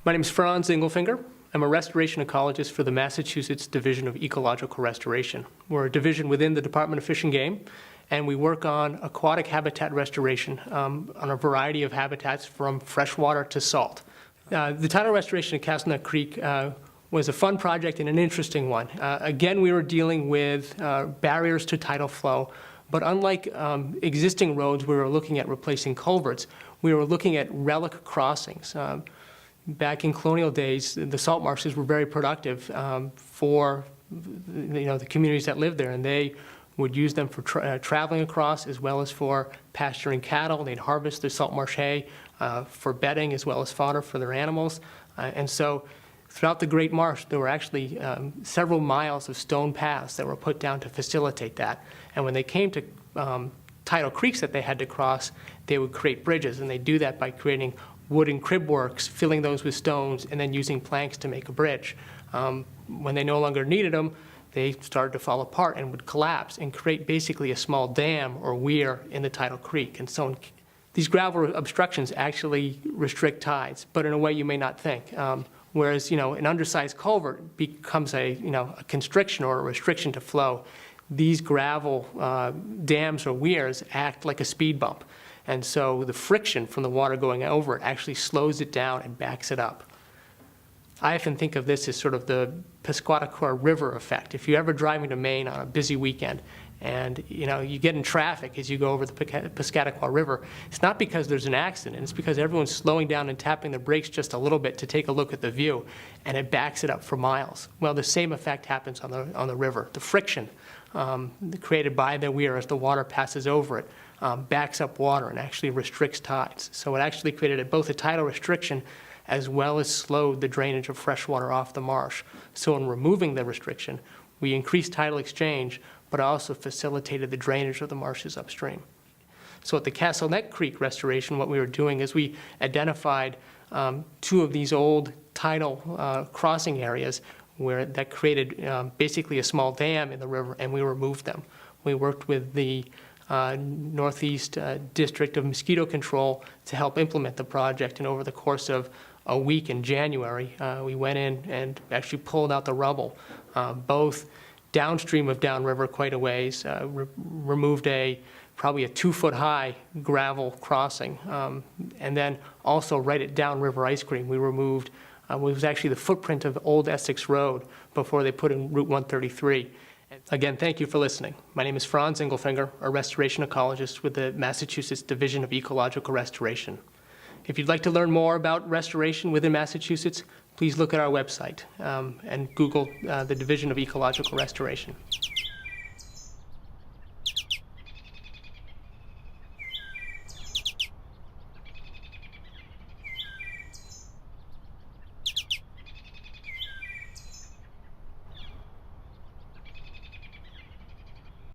My name is Franz Ingelfinger. I'm a restoration ecologist for the Massachusetts Division of Ecological Restoration. We're a division within the Department of Fish and Game, and we work on aquatic habitat restoration on a variety of habitats from freshwater to salt. The tidal restoration at Castlenet Creek was a fun project and an interesting one. Again, we were dealing with barriers to tidal flow, but unlike existing roads, we were looking at replacing culverts. We were looking at relic crossings. Back in colonial days, the salt marshes were very productive for the communities that lived there, and they would use them for traveling across as well as for pasturing cattle. They'd harvest the salt marsh hay for bedding as well as fodder for their animals. And so throughout the Great Marsh, there were actually several miles of stone paths that were put down to facilitate that. And when they came to tidal creeks that they had to cross, they would create bridges, and they do that by creating wooden crib works, filling those with stones, and then using planks to make a bridge. When they no longer needed them, they started to fall apart and would collapse and create basically a small dam or weir in the tidal creek. And so these gravel obstructions actually restrict tides, but in a way you may not think. Whereas an undersized culvert becomes a constriction or a restriction to flow. These gravel dams or weirs act like a speed bump. And so the friction from the water going over it actually slows it down and backs it up. I often think of this as sort of the Piscataqua River effect. If you're ever driving to Maine on a busy weekend and you get in traffic as you go over the Piscataqua River, it's not because there's an accident, it's because everyone's slowing down and tapping the brakes just a little bit to take a look at the view, and it backs it up for miles. Well, the same effect happens on the river. The friction created by the weir as the water passes over it backs up water and actually restricts tides. So it actually created both a tidal restriction as well as slowed the drainage of fresh water off the marsh. So in removing the restriction, we increased tidal exchange, but also facilitated the drainage of the marshes upstream. So at the Castlenet Creek restoration, what we were doing is we identified two of these old tidal crossing areas that created basically a small dam in the river, and we removed them. We worked with the Northeast District of Mosquito Control to help implement the project, and over the course of a week in January, we went in and actually pulled out the rubble, both downstream of downriver quite a ways, removed probably a 2-foot-high gravel crossing, and then also right at downriver ice cream, we removed it was actually the footprint of Old Essex Road before they put in Route 133. Again, thank you for listening. My name is Franz Ingelfinger, a restoration ecologist with the Massachusetts Division of Ecological Restoration. If you'd like to learn more about restoration within Massachusetts, please look at our website and Google the Division of Ecological Restoration.